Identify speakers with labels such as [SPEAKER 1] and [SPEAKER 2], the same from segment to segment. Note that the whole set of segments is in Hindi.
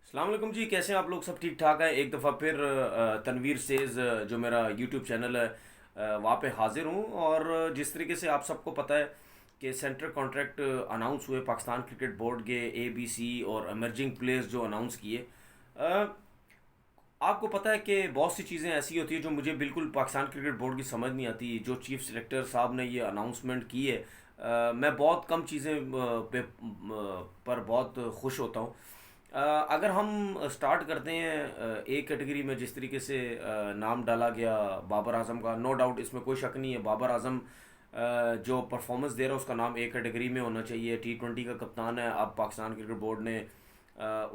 [SPEAKER 1] अस्सलाम वालेकुम जी, कैसे हैं आप लोग? सब ठीक ठाक है। एक दफ़ा फिर तनवीर सेज जो मेरा यूट्यूब चैनल है, वहाँ पे हाजिर हूँ। और जिस तरीके से आप सबको पता है कि सेंट्रल कॉन्ट्रैक्ट अनाउंस हुए पाकिस्तान क्रिकेट बोर्ड के, ABC और एमर्जिंग प्लेयर्स जो अनाउंस किए। अ, आपको पता है कि बहुत सी चीज़ें ऐसी होती है जो मुझे बिल्कुल पाकिस्तान क्रिकेट बोर्ड की समझ नहीं आती। जो चीफ सेलेक्टर साहब ने ये अनाउंसमेंट की है, मैं बहुत कम चीज़ें पर बहुत खुश होता हूँ। अगर हम स्टार्ट करते हैं ए कैटेगरी में, जिस तरीके से नाम डाला गया बाबर आजम का, नो डाउट इसमें कोई शक नहीं है। बाबर आजम जो परफॉर्मेंस दे रहा है उसका नाम ए कैटेगरी में होना चाहिए। T20 का कप्तान है। अब पाकिस्तान क्रिकेट बोर्ड ने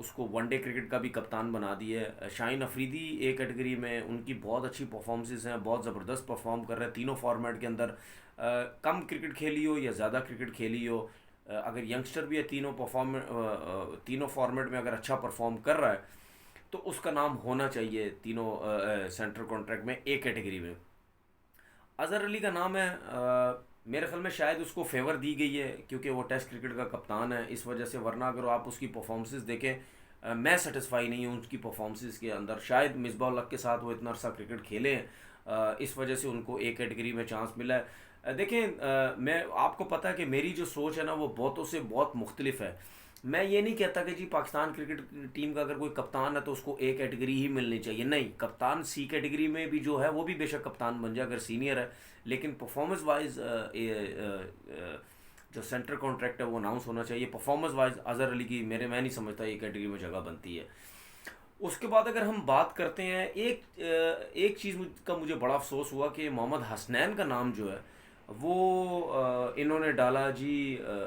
[SPEAKER 1] उसको वनडे क्रिकेट का भी कप्तान बना दिया है। शाहीन अफरीदी ए कैटेगरी में, उनकी बहुत अच्छी परफॉर्मेंसेस हैं, बहुत ज़बरदस्त परफॉर्म कर रहे हैं तीनों फॉर्मेट के अंदर। कम क्रिकेट खेली हो या ज़्यादा क्रिकेट खेली हो, अगर यंगस्टर भी है, तीनों फॉर्मेट में अगर अच्छा परफॉर्म कर रहा है तो उसका नाम होना चाहिए तीनों सेंट्रल कॉन्ट्रैक्ट में ए कैटेगरी में। अज़हर अली का नाम है। मेरे ख्याल में शायद उसको फेवर दी गई है क्योंकि वो टेस्ट क्रिकेट का कप्तान है, इस वजह से। वरना अगर आप उसकी परफॉर्मेंसेस देखें, मैं सेटिस्फाई नहीं हूँ उसकी परफॉर्मेंसेस के अंदर। शायद मिसबाह उल हक के साथ वो इतना अरसा क्रिकेट खेले हैं, इस वजह से उनको एक कैटेगरी में चांस मिला है। देखें, मैं आपको पता है कि मेरी जो सोच है ना, वो बहुतों से बहुत मुख्तलिफ है। मैं ये नहीं कहता कि जी पाकिस्तान क्रिकेट टीम का अगर कोई कप्तान है तो उसको ए कैटेगरी ही मिलनी चाहिए। नहीं, कप्तान C कैटेगरी में भी जो है वो भी बेशक कप्तान बन जाए अगर सीनियर है, लेकिन परफॉर्मेंस वाइज जो सेंट्रल कॉन्ट्रैक्ट है वो अनाउंस होना चाहिए। परफॉर्मेंस वाइज अजहर अली की मैं नहीं समझता ये कैटेगरी में जगह बनती है। उसके बाद अगर हम बात करते हैं, एक चीज़ का मुझे बड़ा अफसोस हुआ कि मोहम्मद हसनैन का नाम जो है वो इन्होंने डाला जी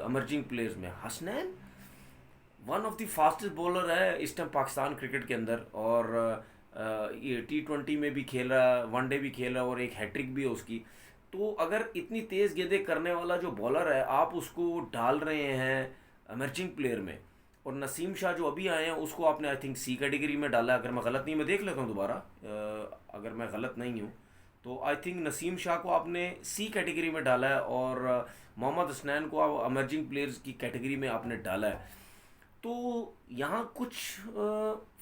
[SPEAKER 1] अमर्जिंग प्लेयर्स में। Hasnain one of the fastest bowler है इस टाइम पाकिस्तान क्रिकेट के अंदर। और ये T20 में भी खेल रहा है, वनडे भी खेल रहा है, और एक हैट्रिक भी है उसकी। तो अगर इतनी तेज़ गेंदें करने वाला जो बॉलर है, आप उसको डाल रहे हैं एमर्जिंग प्लेयर में। और नसीम शाह जो अभी आए हैं उसको आपने आई थिंक C कैटेगरी में डाला है, अगर मैं गलत नहीं, मैं देख लेता हूँ दोबारा, अगर मैं गलत नहीं हूँ तो आई थिंक नसीम शाह को आपने C कैटेगरी में डाला है, और मोहम्मद हसनैन को आप एमर्जिंग प्लेयर्स की कैटेगरी में आपने डाला है। तो यहाँ कुछ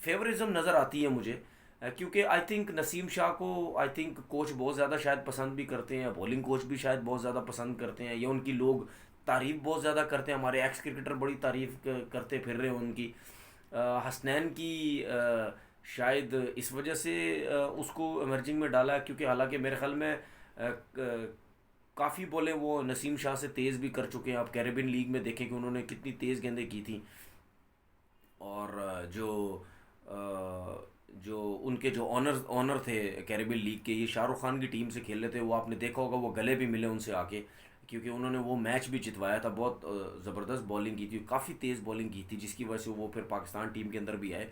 [SPEAKER 1] फेवरिज्म नज़र आती है मुझे, क्योंकि आई थिंक नसीम शाह को आई थिंक कोच बहुत ज़्यादा शायद पसंद भी करते हैं, बॉलिंग कोच भी शायद बहुत ज़्यादा पसंद करते हैं, या उनकी लोग तारीफ़ बहुत ज़्यादा करते हैं। हमारे एक्स क्रिकेटर बड़ी तारीफ़ करते फिर रहे हैं उनकी। हसनैन की शायद इस वजह से उसको इमर्जिंग में डाला है, क्योंकि हालांकि मेरे ख्याल में काफ़ी बॉलें वो नसीम शाह से तेज़ भी कर चुके हैं। आप कैरेबियन लीग में देखें कि उन्होंने कितनी तेज़ गेंदें की थी। और जो उनके जो ऑनर ऑनर थे कैरेबियन लीग के, ये शाहरुख खान की टीम से खेल रहे थे। वो आपने देखा होगा, वो गले भी मिले उनसे आके, क्योंकि उन्होंने वो मैच भी जितवाया था। बहुत ज़बरदस्त बॉलिंग की थी, काफ़ी तेज़ बॉलिंग की थी, जिसकी वजह से वो फिर पाकिस्तान टीम के अंदर भी आए।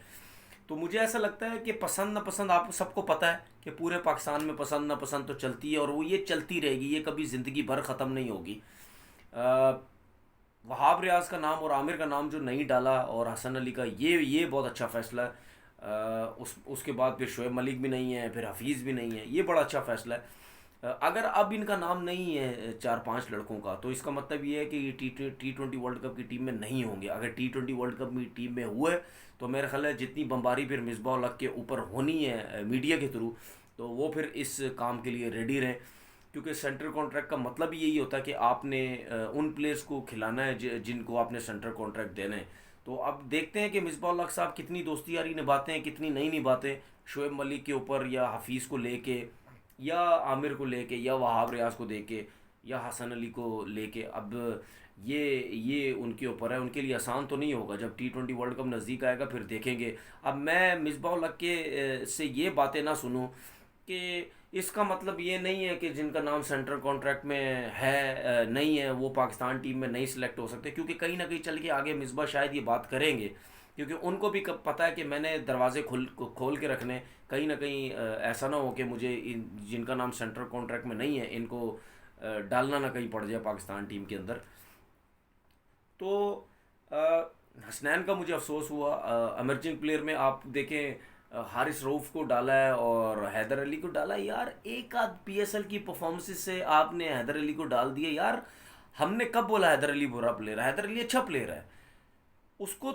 [SPEAKER 1] तो मुझे ऐसा लगता है कि पसंद ना पसंद, आप सबको पता है कि पूरे पाकिस्तान में पसंद ना पसंद तो चलती है, और वो ये चलती रहेगी, ये कभी ज़िंदगी भर ख़त्म नहीं होगी। वहाब रियाज का नाम और आमिर का नाम जो नहीं डाला, और हसन अली का, ये बहुत अच्छा फ़ैसला है। उसके बाद फिर शोएब मलिक भी नहीं है, फिर हफीज़ भी नहीं है, ये बड़ा अच्छा फ़ैसला है। अगर अब इनका नाम नहीं है चार पांच लड़कों का, तो इसका मतलब ये है कि ये T20 वर्ल्ड कप की टीम में नहीं होंगे। अगर T20 वर्ल्ड कप की टीम में हुए तो मेरा ख्याल है जितनी बम्बारी फिर मिसबा उल हक के ऊपर होनी है मीडिया के थ्रू, तो वो फिर इस काम के लिए रेडी रहें। क्योंकि सेंट्रल कॉन्ट्रैक्ट का मतलब ही यही होता है कि आपने उन प्लेयर्स को खिलाना है जिनको आपने सेंट्रल कॉन्ट्रैक्ट देना है। तो अब देखते हैं कि मिसबा उल हक साहब कितनी दोस्ती यारी निभाते हैं, कितनी नहीं निभाते, शोएब मलिक के ऊपर, या हफीज़ को लेके, या आमिर को लेके, या वहाब रियाज को देके, या हसन अली को लेके। अब ये उनके ऊपर है। उनके लिए आसान तो नहीं होगा। जब T20 वर्ल्ड कप नज़दीक आएगा फिर देखेंगे। अब मैं मिसबा उल हक के से ये बातें ना सुनूं कि इसका मतलब ये नहीं है कि जिनका नाम सेंट्रल कॉन्ट्रैक्ट में है नहीं है वो पाकिस्तान टीम में नहीं सिलेक्ट हो सकते, क्योंकि कहीं ना कहीं चल के आगे मिसबा शायद ये बात करेंगे, क्योंकि उनको भी कब पता है कि मैंने दरवाजे खोल के रखने। कहीं ना कहीं ऐसा ना हो कि मुझे जिनका नाम सेंट्रल कॉन्ट्रैक्ट में नहीं है इनको डालना ना कहीं पड़ जाए पाकिस्तान टीम के अंदर। तो हसनैन का मुझे अफसोस हुआ। एमर्जिंग प्लेयर में आप देखें, हारिस रऊफ़ को डाला है और हैदर अली को डाला है। यार एक आध PSL की परफॉर्मेंस से आपने हैदर अली को डाल दिया यार। हमने कब बोला हैदर अली बुरा प्लेयर है? हैदर अली अच्छा प्लेयर है। उसको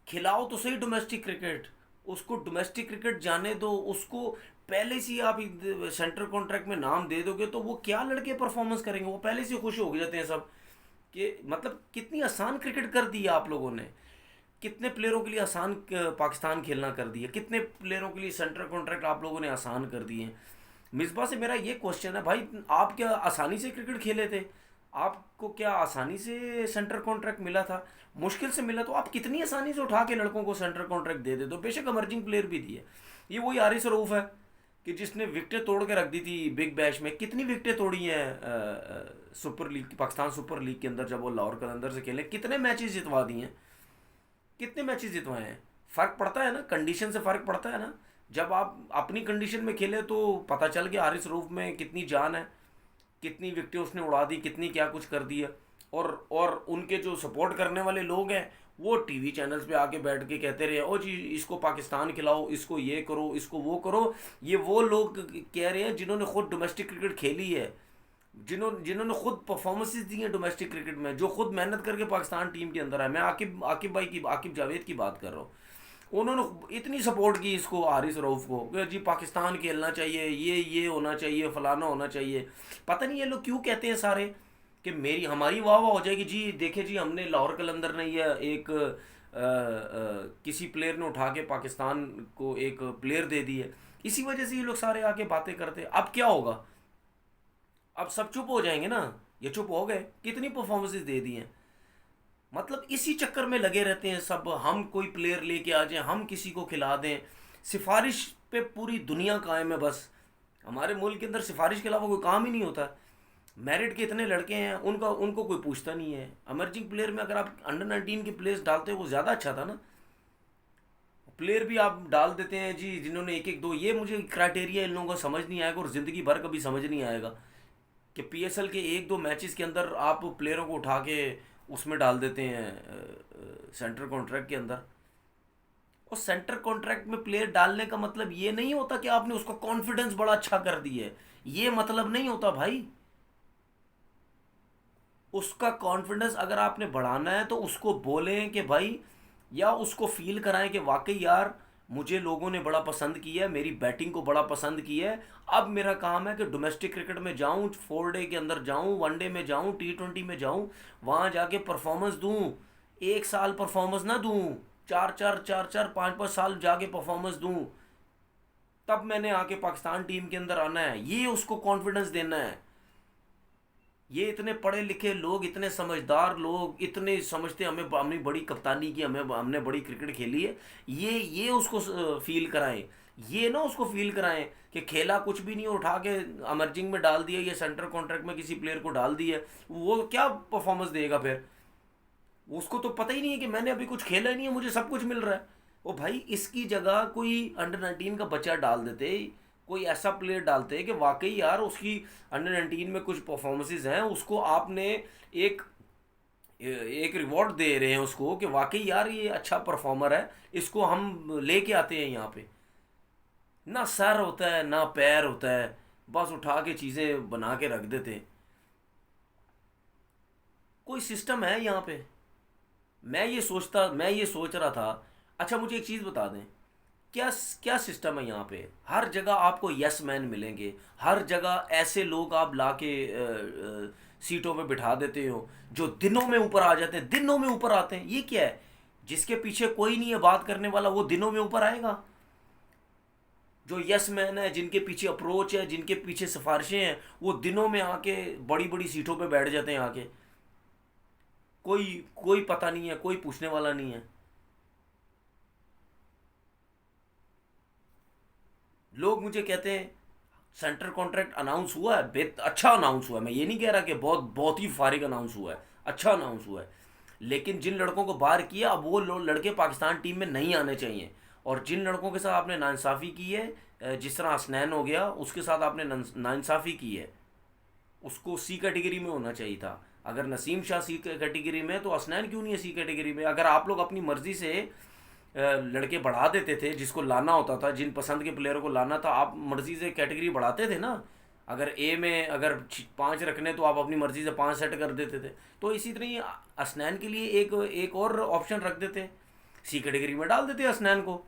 [SPEAKER 1] खिलाओ तो सही डोमेस्टिक क्रिकेट, उसको डोमेस्टिक क्रिकेट जाने दो उसको। पहले से ही आप सेंटर कॉन्ट्रैक्ट में नाम दे दोगे तो वो क्या लड़के परफॉर्मेंस करेंगे, वो पहले से खुश हो जाते हैं सब। कि मतलब कितनी आसान क्रिकेट कर दी है आप लोगों ने, कितने प्लेयरों के लिए आसान पाकिस्तान खेलना कर दिया, कितने प्लेयरों के लिए सेंटर कॉन्ट्रैक्ट आप लोगों ने आसान कर दिए हैं। मिसबा से मेरा ये क्वेश्चन है भाई, आप क्या आसानी से क्रिकेट खेले थे? आपको क्या आसानी से सेंटर कॉन्ट्रैक्ट मिला था? मुश्किल से मिला तो आप कितनी आसानी से उठा के लड़कों को सेंटर कॉन्ट्रैक्ट दे दे दो, बेशक इमर्जिंग प्लेयर भी दिए। ये वही हारिस रऊफ है कि जिसने विकेटें तोड़ के रख दी थी बिग बैश में। कितनी विकेटें तोड़ी हैं super league, Pakistan super league के अंदर जब वो लाहौर कलंदर से खेले, कितने मैचेस जितवा दिए हैं, कितने मैचेस जितवाए हैं। फ़र्क पड़ता है ना, कंडीशन से फ़र्क पड़ता है ना। जब आप अपनी कंडीशन में खेले तो पता चल गया हारिस रऊफ में कितनी जान है, कितनी विकेटें उसने उड़ा दी, कितनी क्या कुछ कर दिया। और उनके जो सपोर्ट करने वाले लोग हैं वो टीवी चैनल्स पे आके बैठ के कहते रहे, ओ जी इसको पाकिस्तान खिलाओ, इसको ये करो, इसको वो करो। ये वो लोग कह रहे हैं जिन्होंने खुद डोमेस्टिक क्रिकेट खेली है, जिन्होंने खुद परफॉर्मेंसेस दी हैं डोमेस्टिक क्रिकेट में, जो खुद मेहनत करके पाकिस्तान टीम के अंदर है। मैं आकिब आकिब भाई की, आकिब जावेद की बात कर रहा हूँ। उन्होंने इतनी सपोर्ट की इसको, हारिस रऊफ को, कि जी पाकिस्तान खेलना चाहिए, ये होना चाहिए, फलाना होना चाहिए। पता नहीं ये लोग क्यों कहते हैं सारे कि मेरी हमारी वाह वाह हो जाएगी जी, देखे जी हमने लाहौर कलंदर ने ये एक किसी प्लेयर ने उठा के पाकिस्तान को एक प्लेयर दे दी है। इसी वजह से ये लोग सारे आके बातें करते हैं। अब क्या होगा, अब सब चुप हो जाएंगे ना। ये चुप हो गए, कितनी परफॉर्मेंसेस दे दी हैं। मतलब इसी चक्कर में लगे रहते हैं सब, हम कोई प्लेयर लेके आ जाएं, हम किसी को खिला दें। सिफारिश पे पूरी दुनिया कायम है बस। हमारे मुल्क के अंदर सिफारिश के अलावा कोई काम ही नहीं होता। मेरिट के इतने लड़के हैं, उनका उनको कोई पूछता नहीं है। इमर्जिंग प्लेयर में अगर आप अंडर 19 के प्लेयर्स डालते हो वो ज़्यादा अच्छा था ना। प्लेयर भी आप डाल देते हैं जी जिन्होंने एक एक दो, ये मुझे क्राइटेरिया इन लोगों को समझ नहीं आएगा और ज़िंदगी भर कभी समझ नहीं आएगा कि पीएसएल के एक दो मैचेस के अंदर आप प्लेयरों को उठा के उसमें डाल देते हैं सेंटर कॉन्ट्रैक्ट के अंदर। और सेंटर कॉन्ट्रैक्ट में प्लेयर डालने का मतलब ये नहीं होता कि आपने उसका कॉन्फिडेंस बड़ा अच्छा कर दिया है, ये मतलब नहीं होता भाई। उसका कॉन्फिडेंस अगर आपने बढ़ाना है तो उसको बोलें कि भाई, या उसको फील कराएं कि वाकई यार मुझे लोगों ने बड़ा पसंद किया है, मेरी बैटिंग को बड़ा पसंद किया है। अब मेरा काम है कि डोमेस्टिक क्रिकेट में जाऊं, 4 डे के अंदर जाऊं, वनडे में जाऊं, T20 में जाऊं, वहां जाके परफॉर्मेंस दूं। 1 साल परफॉर्मेंस ना दूं, 4-4 5-5 साल जाके परफॉर्मेंस दूं। तब मैंने आके पाकिस्तान टीम के अंदर आना है, ये उसको कॉन्फिडेंस देना है। ये इतने पढ़े लिखे लोग, इतने समझदार लोग, इतने समझते हमें, हमने बड़ी कप्तानी की, हमने बड़ी क्रिकेट खेली है। ये उसको फील कराएं। ये ना उसको फील कराएं कि खेला कुछ भी नहीं, उठा के अमर्जिंग में डाल दिया या सेंटर कॉन्ट्रैक्ट में किसी प्लेयर को डाल दिया, वो क्या परफॉर्मेंस देगा फिर? उसको तो पता ही नहीं है कि मैंने अभी कुछ खेला ही नहीं है, मुझे सब कुछ मिल रहा है। ओ भाई, इसकी जगह कोई अंडर 19 का बच्चा डाल देते, कोई ऐसा प्लेयर डालते कि वाकई यार उसकी अंडर 19 में कुछ परफॉर्मेंसेज हैं, उसको आपने एक एक रिवॉर्ड दे रहे हैं उसको कि वाकई यार ये अच्छा परफॉर्मर है, इसको हम लेके आते हैं यहाँ पे। ना सर होता है ना पैर होता है, बस उठा के चीज़ें बना के रख देते हैं। कोई सिस्टम है यहाँ पे? मैं ये सोच रहा था। अच्छा मुझे एक चीज़ बता दें, क्या क्या सिस्टम है यहाँ पे? हर जगह आपको यस मैन मिलेंगे, हर जगह ऐसे लोग आप ला के सीटों पे बिठा देते हो जो दिनों में ऊपर आ जाते हैं, दिनों में ऊपर आते हैं। ये क्या है? जिसके पीछे कोई नहीं है बात करने वाला, वो दिनों में ऊपर आएगा। जो यस मैन है, जिनके पीछे अप्रोच है, जिनके पीछे सिफारिशें हैं, वो दिनों में आके बड़ी बड़ी सीटों पे बैठ जाते हैं आके। कोई कोई पता नहीं है, कोई पूछने वाला नहीं है। लोग मुझे कहते हैं सेंटर कॉन्ट्रैक्ट अनाउंस हुआ है, अच्छा अनाउंस हुआ है। मैं ये नहीं कह रहा कि बहुत बहुत ही फारिग अनाउंस हुआ है, अच्छा अनाउंस हुआ है। लेकिन जिन लड़कों को बाहर किया, अब वो लड़के पाकिस्तान टीम में नहीं आने चाहिए। और जिन लड़कों के साथ आपने नाइंसाफ़ी की है, जिस तरह हसनैन हो गया, उसके साथ आपने नाइंसाफ़ी की है, उसको सी कैटेगरी में होना चाहिए था। अगर नसीम शाह सी कैटेगरी में है तो हसनैन क्यों नहीं है सी कैटेगरी में? अगर आप लोग अपनी मर्ज़ी से लड़के बढ़ा देते थे, जिसको लाना होता था, जिन पसंद के प्लेयरों को लाना था, आप मर्ज़ी से कैटेगरी बढ़ाते थे ना। अगर ए में अगर 5 रखने तो आप अपनी मर्ज़ी से 5 सेट कर देते थे। तो इसी तरह ही हसनैन के लिए एक एक और ऑप्शन रख देते। सी कैटेगरी में डाल देते हसनैन को।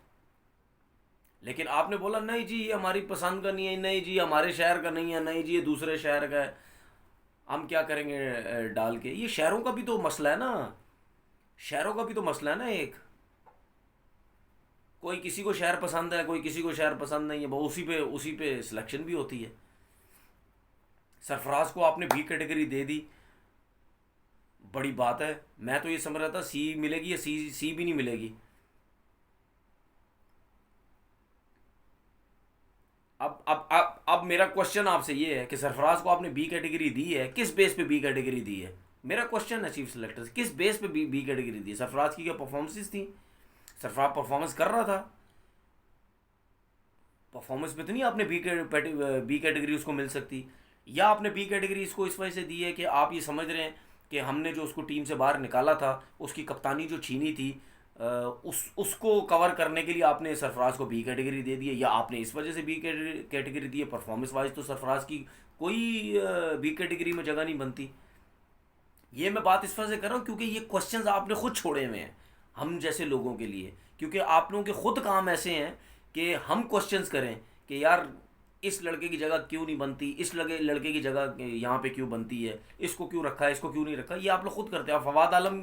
[SPEAKER 1] लेकिन आपने बोला नहीं जी ये हमारी पसंद का नहीं है, नहीं जी हमारे शहर का नहीं है, नहीं जी ये दूसरे शहर का है, हम क्या करेंगे डाल के। ये शहरों का भी तो मसला है ना, शहरों का भी तो मसला है ना एक। कोई किसी को शहर पसंद है, कोई किसी को शहर पसंद नहीं है, वो उसी पे सिलेक्शन भी होती है। सरफराज को आपने बी कैटेगरी दे दी, बड़ी बात है। मैं तो ये समझ रहा था सी मिलेगी, या सी भी नहीं मिलेगी। अब मेरा क्वेश्चन आपसे ये है कि सरफराज को आपने बी कैटेगरी दी है, किस बेस पे बी कैटेगरी दी है? मेरा क्वेश्चन है चीफ सेलेक्टर से, किस बेस पे बी कैटेगरी दी है? सरफराज की क्या परफॉर्मेंसेस थी? सरफराज परफॉर्मेंस कर रहा था, परफॉर्मेंस पे तो नहीं आपने बी कैटेगरी उसको मिल सकती। या आपने बी कैटेगरी इसको इस वजह से दी है कि आप ये समझ रहे हैं कि हमने जो उसको टीम से बाहर निकाला था, उसकी कप्तानी जो छीनी थी, उसको कवर करने के लिए आपने सरफराज को बी कैटेगरी दे दी है, या आपने इस वजह से बी कैटेगरी दी है? परफॉर्मेंस वाइज तो सरफराज की कोई बी कैटेगरी में जगह नहीं बनती। ये मैं बात इस वजह से कर रहा हूँ क्योंकि ये क्वेश्चंस आपने खुद छोड़े हुए हैं हम जैसे लोगों के लिए, क्योंकि आप लोगों के खुद काम ऐसे हैं कि हम क्वेश्चंस करें कि यार इस लड़के की जगह क्यों नहीं बनती, इस लड़के की जगह यहाँ पे क्यों बनती है, इसको क्यों रखा है, इसको क्यों नहीं रखा। ये आप लोग खुद करते हैं। फवाद आलम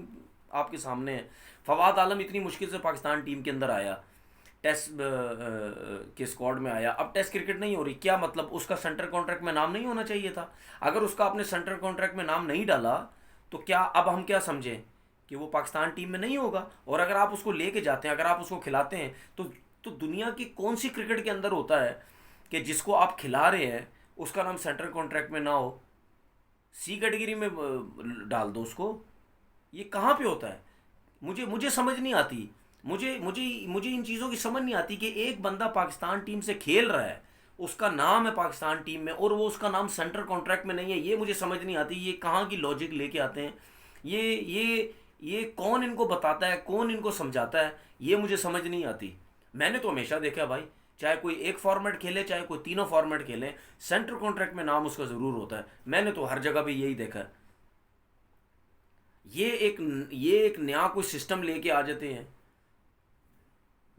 [SPEAKER 1] आपके सामने है, फवाद आलम इतनी मुश्किल से पाकिस्तान टीम के अंदर आया, टेस्ट के स्क्वाड में आया, अब टेस्ट क्रिकेट नहीं हो रही, क्या मतलब? उसका सेंटर कॉन्ट्रैक्ट में नाम नहीं होना चाहिए था? अगर उसका आपने सेंटर कॉन्ट्रैक्ट में नाम नहीं डाला तो क्या अब हम क्या समझें कि वो पाकिस्तान टीम में नहीं होगा? और अगर आप उसको लेके जाते हैं, अगर आप उसको खिलाते हैं, तो दुनिया की कौन सी क्रिकेट के अंदर होता है कि जिसको आप खिला रहे हैं उसका नाम सेंटर कॉन्ट्रैक्ट में ना हो, सी कैटेगरी में डाल दो उसको? ये कहाँ पे होता है? मुझे मुझे समझ नहीं आती। मुझे मुझे मुझे इन चीज़ों की समझ नहीं आती कि एक बंदा पाकिस्तान टीम से खेल रहा है, उसका नाम है पाकिस्तान टीम में, और वो उसका नाम सेंटर कॉन्ट्रैक्ट में नहीं है। ये मुझे समझ नहीं आती, ये कहाँ की लॉजिक लेके आते हैं? ये ये ये कौन इनको बताता है, कौन इनको समझाता है? ये मुझे समझ नहीं आती। मैंने तो हमेशा देखा है भाई, चाहे कोई एक फॉर्मेट खेले चाहे कोई तीनों फॉर्मेट खेले, सेंटर कॉन्ट्रैक्ट में नाम उसका ज़रूर होता है। मैंने तो हर जगह पे यही देखा है। ये एक ये एक नया कोई सिस्टम लेके आ जाते हैं,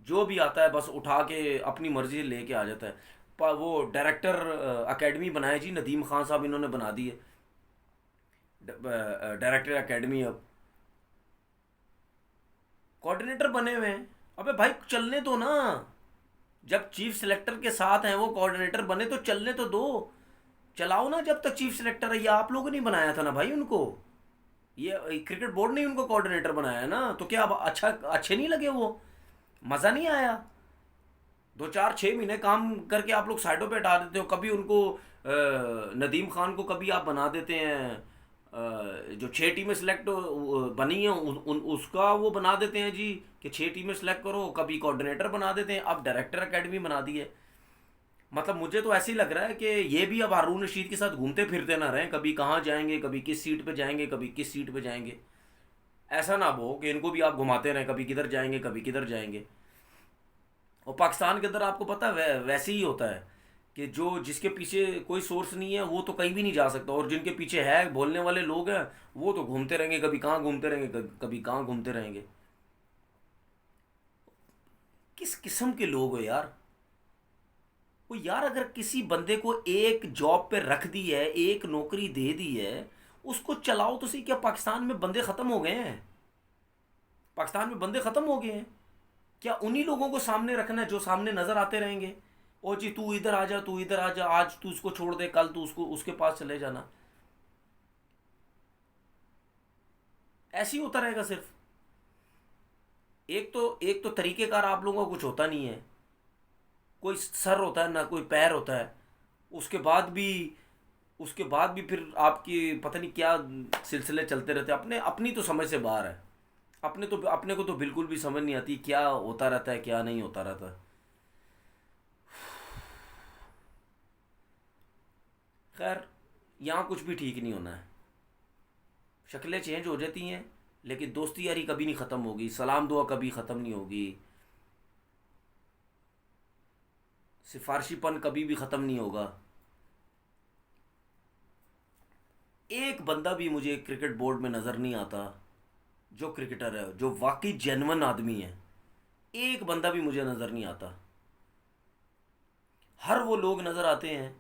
[SPEAKER 1] जो भी आता है बस उठा के अपनी मर्जी से लेके आ जाता है। वो डायरेक्टर एकेडमी बनाए जी, नदीम खान साहब इन्होंने बना दी है डायरेक्टर एकेडमी। अब कोऑर्डिनेटर बने हुए हैं। अबे भाई चलने दो ना, जब चीफ सेलेक्टर के साथ हैं वो कोऑर्डिनेटर बने तो चलने तो दो, चलाओ ना जब तक चीफ सेलेक्टर है। ये आप लोगों ने बनाया था ना भाई उनको, ये क्रिकेट बोर्ड ने उनको कोऑर्डिनेटर बनाया है ना, तो क्या अब अच्छे नहीं लगे वो? मज़ा नहीं आया? 2 4 6 महीने काम करके आप लोग साइडों पे हटा देते हो। कभी उनको नदीम खान को कभी आप बना देते हैं जो 6 टीमें सेलेक्ट बनी हैं उसका वो बना देते हैं जी कि 6 टीमें सेलेक्ट करो, कभी कोऑर्डिनेटर बना देते हैं, अब डायरेक्टर एकेडमी बना दी है। मतलब मुझे तो ऐसे ही लग रहा है कि ये भी अब हारून रशीद के साथ घूमते फिरते ना रहें, कभी कहाँ जाएंगे, कभी किस सीट पे जाएंगे, कभी किस सीट पे जाएंगे। ऐसा ना हो कि इनको भी आप घुमाते रहें, कभी किधर जाएंगे कभी किधर जाएंगे। और पाकिस्तान के अंदर आपको पता है वैसे ही होता है कि जो जिसके पीछे कोई सोर्स नहीं है वो तो कहीं भी नहीं जा सकता, और जिनके पीछे है बोलने वाले लोग हैं वो तो घूमते रहेंगे, कभी कहाँ घूमते रहेंगे, कभी कहाँ घूमते रहेंगे। किस किस्म के लोग हो यार? वो यार अगर किसी बंदे को एक जॉब पे रख दी है, एक नौकरी दे दी है, उसको चलाओ तो सही। क्या पाकिस्तान में बंदे ख़त्म हो गए हैं? पाकिस्तान में बंदे ख़त्म हो गए हैं? क्या उन्हीं लोगों को सामने रखना है जो सामने नज़र आते रहेंगे? ओ जी तू इधर आ जा, तू इधर आ जा, आज तू उसको छोड़ दे, कल तू उसको उसके पास चले जाना। ऐसे ही होता रहेगा सिर्फ। एक तो तरीक़ेकार आप लोगों का कुछ होता नहीं है, कोई सर होता है ना कोई पैर होता है। उसके बाद भी उसके बाद भी फिर आपकी पता नहीं क्या सिलसिले चलते रहते हैं, अपने अपनी तो समझ से बाहर है। अपने को तो बिल्कुल भी समझ नहीं आती क्या होता रहता है क्या नहीं होता रहता। खैर, यहाँ कुछ भी ठीक नहीं होना है। शक्लें चेंज हो जाती हैं लेकिन दोस्ती यारी कभी नहीं ख़त्म होगी, सलाम दुआ कभी ख़त्म नहीं होगी, सिफारशीपन कभी भी ख़त्म नहीं होगा। एक बंदा भी मुझे क्रिकेट बोर्ड में नज़र नहीं आता जो क्रिकेटर है, जो वाकई जेन्युइन आदमी है, एक बंदा भी मुझे नज़र नहीं आता। हर वो लोग नज़र आते हैं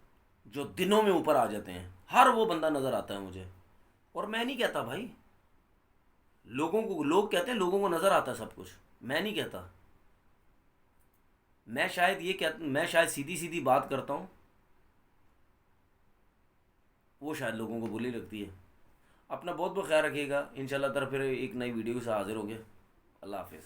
[SPEAKER 1] जो दिनों में ऊपर आ जाते हैं, हर वो बंदा नज़र आता है मुझे। और मैं नहीं कहता भाई, लोग कहते हैं लोगों को नज़र आता है सब कुछ, मैं नहीं कहता। मैं शायद सीधी सीधी बात करता हूँ, वो शायद लोगों को बुरी लगती है। अपना बहुत बहुत ख्याल रखिएगा। इंशाल्लाह तरफ फिर एक नई वीडियो के साथ हाजिर होंगे। अल्लाह हाफिज़।